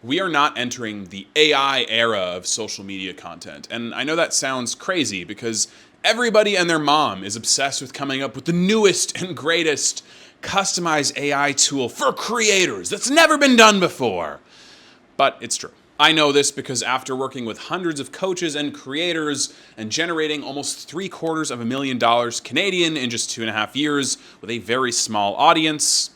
We are not entering the AI era of social media content. And I know that sounds crazy because everybody and their mom is obsessed with coming up with the newest and greatest customized AI tool for creators that's never been done before. But it's true. I know this because after working with hundreds of coaches and creators and generating almost $750,000 Canadian in just 2.5 years with a very small audience,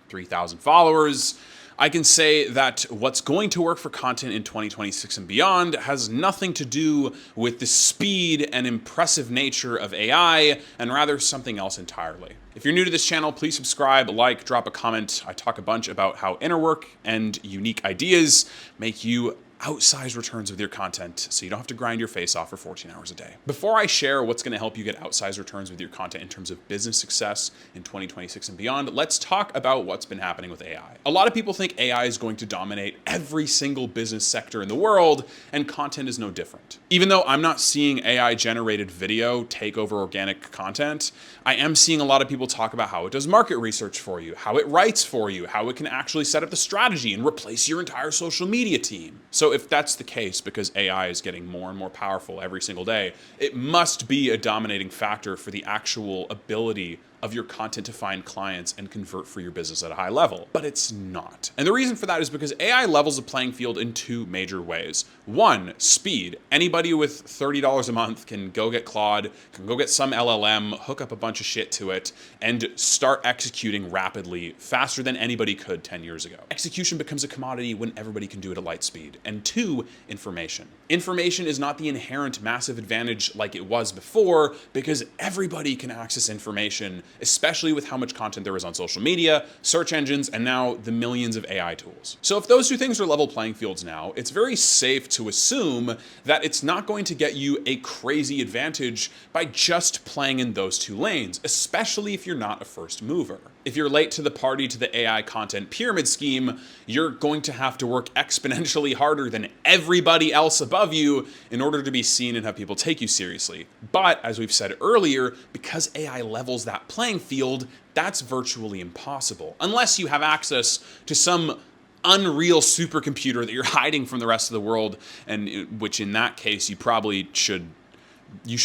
3,000 followers, I can say that what's going to work for content in 2026 and beyond has nothing to do with the speed and impressive nature of AI, and rather something else entirely. If you're new to this channel, please subscribe, like, drop a comment. I talk a bunch about how inner work and unique ideas make you outsized returns with your content so you don't have to grind your face off for 14 hours a day. Before I share what's going to help you get outsized returns with your content in terms of business success in 2026 and beyond, let's talk about what's been happening with AI. A lot of people think AI is going to dominate every single business sector in the world, and content is no different. Even though I'm not seeing AI generated video take over organic content, I am seeing a lot of people talk about how it does market research for you, how it writes for you, how it can actually set up the strategy and replace your entire social media team. So if that's the case, because AI is getting more and more powerful every single day, it must be a dominating factor for the actual ability of your content to find clients and convert for your business at a high level. But it's not. And the reason for that is because AI levels the playing field in two major ways. One, speed. Anybody with $30 a month can go get Claude, can go get some LLM, hook up a bunch of shit to it, and start executing rapidly, faster than anybody could 10 years ago. Execution becomes a commodity when everybody can do it at light speed. And two, information. Information is not the inherent massive advantage like it was before, because everybody can access information, especially with how much content there is on social media, search engines, and now the millions of AI tools. So if those two things are level playing fields now, it's very safe to assume that it's not going to get you a crazy advantage by just playing in those two lanes, especially if you're not a first mover. If you're late to the party to the AI content pyramid scheme, you're going to have to work exponentially harder than everybody else above you in order to be seen and have people take you seriously. But as we've said earlier, because AI levels that playing field, that's virtually impossible, unless you have access to some unreal supercomputer that you're hiding from the rest of the world, and which in that case you probably should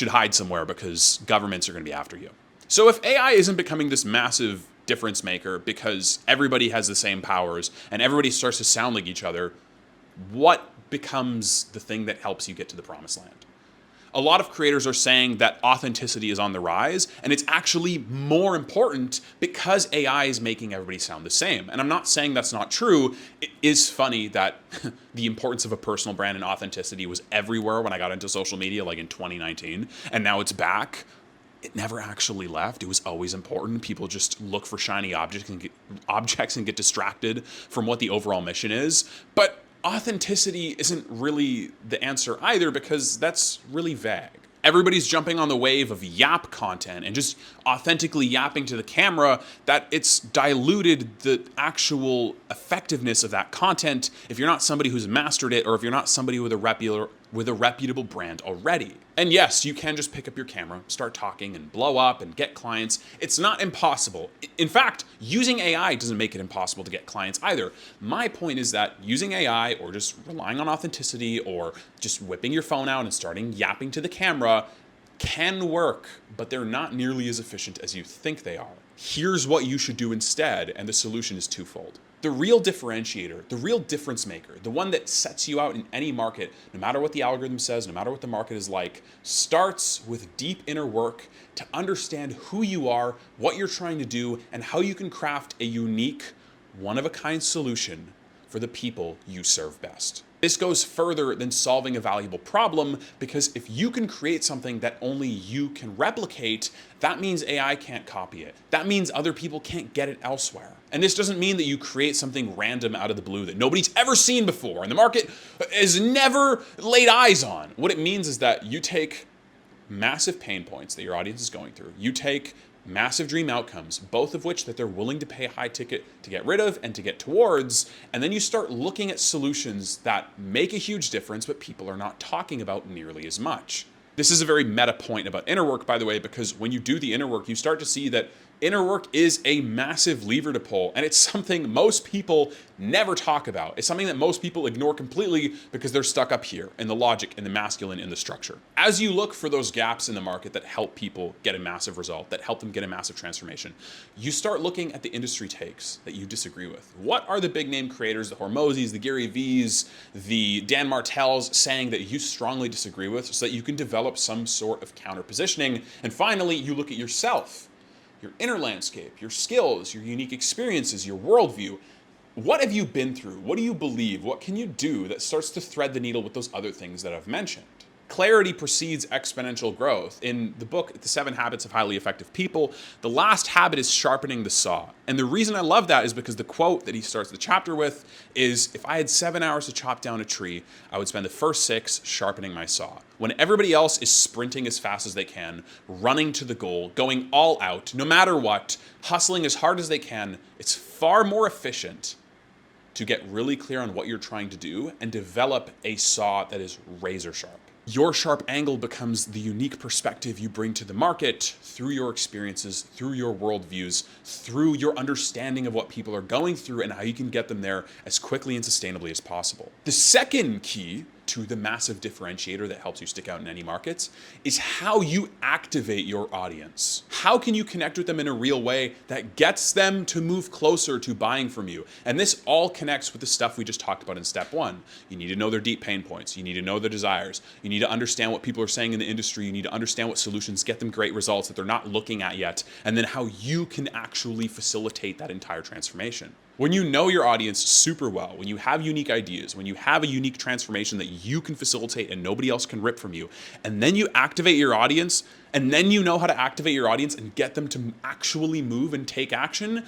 hide somewhere because governments are going to be after you. So if AI isn't becoming this massive difference maker because everybody has the same powers and everybody starts to sound like each other, what becomes the thing that helps you get to the promised land? A lot of creators are saying that authenticity is on the rise, and it's actually more important because AI is making everybody sound the same. And I'm not saying that's not true. It is funny that the importance of a personal brand and authenticity was everywhere when I got into social media, like in 2019, and now it's back. It never actually left. It was always important. People just look for shiny objects and get distracted from what the overall mission is. But authenticity isn't really the answer either, because that's really vague. Everybody's jumping on the wave of yap content and just authentically yapping to the camera, that it's diluted the actual effectiveness of that content if you're not somebody who's mastered it, or if you're not somebody with a reputable brand already. And yes, you can just pick up your camera, start talking, and blow up and get clients. It's not impossible. In fact, using AI doesn't make it impossible to get clients either. My point is that using AI, or just relying on authenticity, or just whipping your phone out and starting yapping to the camera can work, but they're not nearly as efficient as you think they are. Here's what you should do instead, and the solution is twofold. The real differentiator, the real difference maker, the one that sets you out in any market, no matter what the algorithm says, no matter what the market is like, starts with deep inner work to understand who you are, what you're trying to do, and how you can craft a unique, one-of-a-kind solution for the people you serve best. This goes further than solving a valuable problem, because if you can create something that only you can replicate, that means AI can't copy it. That means other people can't get it elsewhere. And this doesn't mean that you create something random out of the blue that nobody's ever seen before and the market has never laid eyes on. What it means is that you take massive pain points that your audience is going through. You take massive dream outcomes, both of which that they're willing to pay a high ticket to get rid of and to get towards, and then you start looking at solutions that make a huge difference but people are not talking about nearly as much. This is a very meta point about inner work, by the way, because when you do the inner work, you start to see that Inner work is a massive lever to pull, and it's something most people never talk about. It's something that most people ignore completely because they're stuck up here in the logic, in the masculine, in the structure. As you look for those gaps in the market that help people get a massive result, that help them get a massive transformation, you start looking at the industry takes that you disagree with. What are the big name creators, the Hormozis, the Gary V's, the Dan Martells saying that you strongly disagree with so that you can develop some sort of counter positioning? And finally, you look at yourself, your inner landscape, your skills, your unique experiences, your worldview. What have you been through? What do you believe? What can you do that starts to thread the needle with those other things that I've mentioned? Clarity precedes exponential growth. In the book, The 7 Habits of Highly Effective People, the last habit is sharpening the saw. And the reason I love that is because the quote that he starts the chapter with is, if I had 7 hours to chop down a tree, I would spend the first 6 sharpening my saw. When everybody else is sprinting as fast as they can, running to the goal, going all out, no matter what, hustling as hard as they can, it's far more efficient to get really clear on what you're trying to do and develop a saw that is razor sharp. Your sharp angle becomes the unique perspective you bring to the market through your experiences, through your worldviews, through your understanding of what people are going through and how you can get them there as quickly and sustainably as possible. The second key to the massive differentiator that helps you stick out in any markets is how you activate your audience. How can you connect with them in a real way that gets them to move closer to buying from you? And this all connects with the stuff we just talked about in step 1. You need to know their deep pain points. You need to know their desires. You need to understand what people are saying in the industry. You need to understand what solutions get them great results that they're not looking at yet. And then how you can actually facilitate that entire transformation. When you know your audience super well, when you have unique ideas, when you have a unique transformation that you can facilitate and nobody else can rip from you, and then you activate your audience, and then you know how to activate your audience and get them to actually move and take action,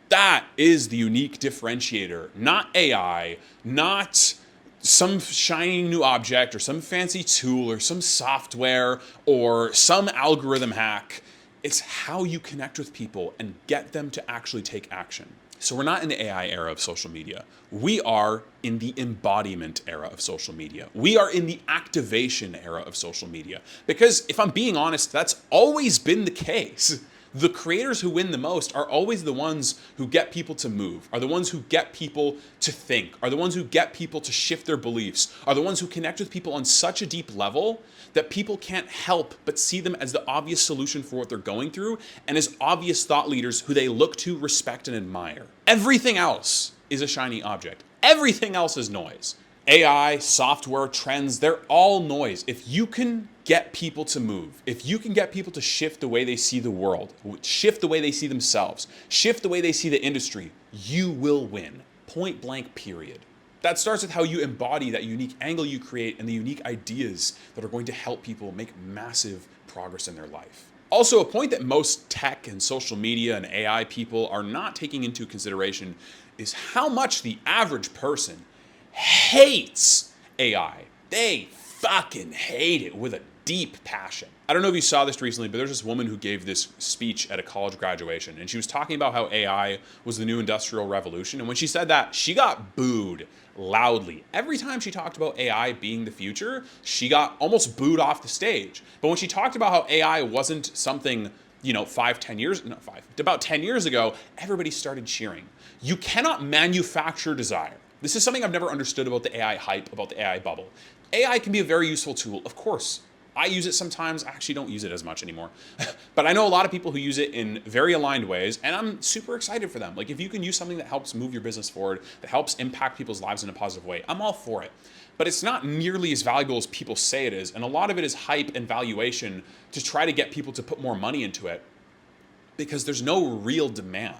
that is the unique differentiator. Not AI, not some shiny new object or some fancy tool or some software or some algorithm hack. It's how you connect with people and get them to actually take action. So we're not in the AI era of social media. We are in the embodiment era of social media. We are in the activation era of social media. Because if I'm being honest, that's always been the case. The creators who win the most are always the ones who get people to move, are the ones who get people to think, are the ones who get people to shift their beliefs, are the ones who connect with people on such a deep level that people can't help but see them as the obvious solution for what they're going through and as obvious thought leaders who they look to, respect, and admire. Everything else is a shiny object. Everything else is noise. AI, software, trends, they're all noise. If you can get people to move, if you can get people to shift the way they see the world, shift the way they see themselves, shift the way they see the industry, you will win. Point blank, period. That starts with how you embody that unique angle you create and the unique ideas that are going to help people make massive progress in their life. Also, a point that most tech and social media and AI people are not taking into consideration is how much the average person hates AI. They fucking hate it with a deep passion. I don't know if you saw this recently, but there's this woman who gave this speech at a college graduation, and she was talking about how AI was the new industrial revolution. And when she said that, she got booed loudly. Every time she talked about AI being the future, she got almost booed off the stage. But when she talked about how AI wasn't something, about 10 years ago, everybody started cheering. You cannot manufacture desire. This is something I've never understood about the AI hype, about the AI bubble. AI can be a very useful tool, of course. I use it sometimes. I actually don't use it as much anymore. But I know a lot of people who use it in very aligned ways, and I'm super excited for them. Like, if you can use something that helps move your business forward, that helps impact people's lives in a positive way, I'm all for it. But it's not nearly as valuable as people say it is, and a lot of it is hype and valuation to try to get people to put more money into it because there's no real demand.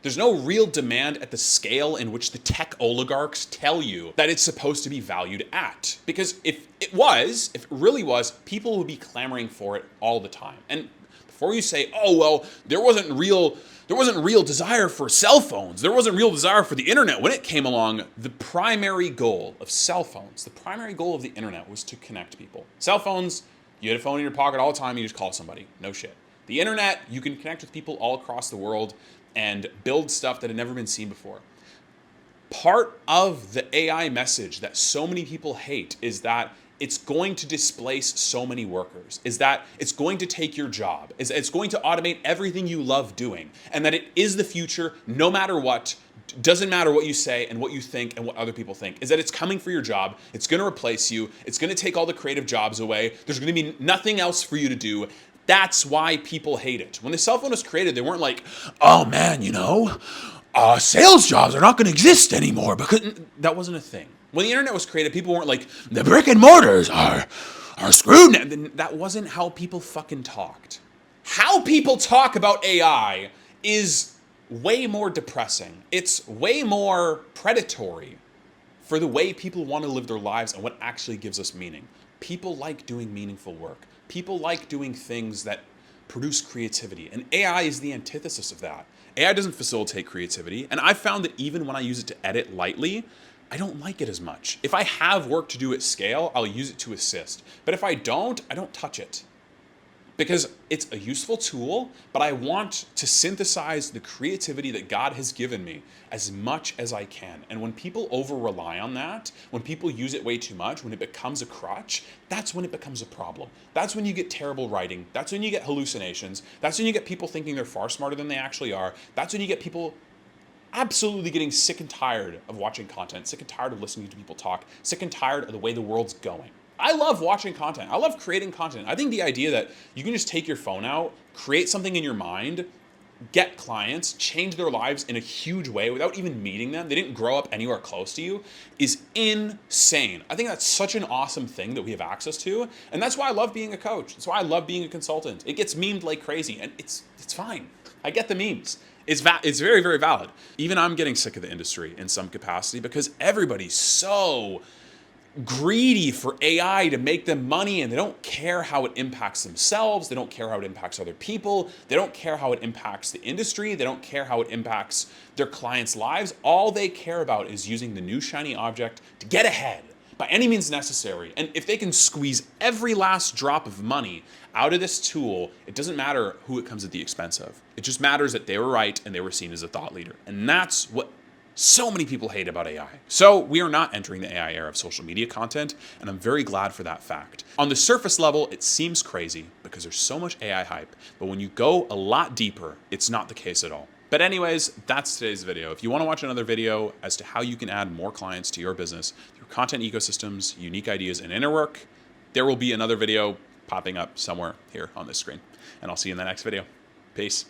There's no real demand at the scale in which the tech oligarchs tell you that it's supposed to be valued at. Because if it really was, people would be clamoring for it all the time. And before you say, oh, well, there wasn't real desire for cell phones, there wasn't real desire for the internet when it came along, the primary goal of cell phones, the primary goal of the internet was to connect people. Cell phones, you had a phone in your pocket all the time, you just call somebody. No shit. The internet, you can connect with people all across the world and build stuff that had never been seen before. Part of the AI message that so many people hate is that it's going to displace so many workers, is that it's going to take your job, is it's going to automate everything you love doing, and that it is the future no matter what. Doesn't matter what you say and what you think and what other people think, is that it's coming for your job. It's going to replace you. It's going to take all the creative jobs away. There's going to be nothing else for you to do. That's why people hate it. When the cell phone was created, they weren't like, oh man, sales jobs are not going to exist anymore, because that wasn't a thing. When the internet was created, people weren't like, the brick and mortars are screwed now. That wasn't how people fucking talked. How people talk about AI is way more depressing. It's way more predatory for the way people want to live their lives and what actually gives us meaning. People like doing meaningful work. People like doing things that produce creativity, and AI is the antithesis of that. AI doesn't facilitate creativity, and I've found that even when I use it to edit lightly, I don't like it as much. If I have work to do at scale, I'll use it to assist. But if I don't touch it. Because it's a useful tool, but I want to synthesize the creativity that God has given me as much as I can. And when people over-rely on that, when people use it way too much, when it becomes a crutch, that's when it becomes a problem. That's when you get terrible writing. That's when you get hallucinations. That's when you get people thinking they're far smarter than they actually are. That's when you get people absolutely getting sick and tired of watching content, sick and tired of listening to people talk, sick and tired of the way the world's going. I love watching content. I love creating content. I think the idea that you can just take your phone out, create something in your mind, get clients, change their lives in a huge way without even meeting them, they didn't grow up anywhere close to you, is insane. I think that's such an awesome thing that we have access to, and that's why I love being a coach. That's why I love being a consultant. It gets memed like crazy, and it's fine. I get the memes. It's very, very valid. Even I'm getting sick of the industry in some capacity because everybody's so greedy for AI to make them money, and they don't care how it impacts themselves. They don't care how it impacts other people. They don't care how it impacts the industry. They don't care how it impacts their clients' lives. All they care about is using the new shiny object to get ahead by any means necessary. And if they can squeeze every last drop of money out of this tool, it doesn't matter who it comes at the expense of. It just matters that they were right and they were seen as a thought leader. And that's what so many people hate about AI. So we are not entering the AI era of social media content, and I'm very glad for that fact. On the surface level, it seems crazy because there's so much AI hype, but when you go a lot deeper, it's not the case at all. But anyways, that's today's video. If you want to watch another video as to how you can add more clients to your business through content ecosystems, unique ideas, and inner work, there will be another video popping up somewhere here on this screen. And I'll see you in the next video. Peace.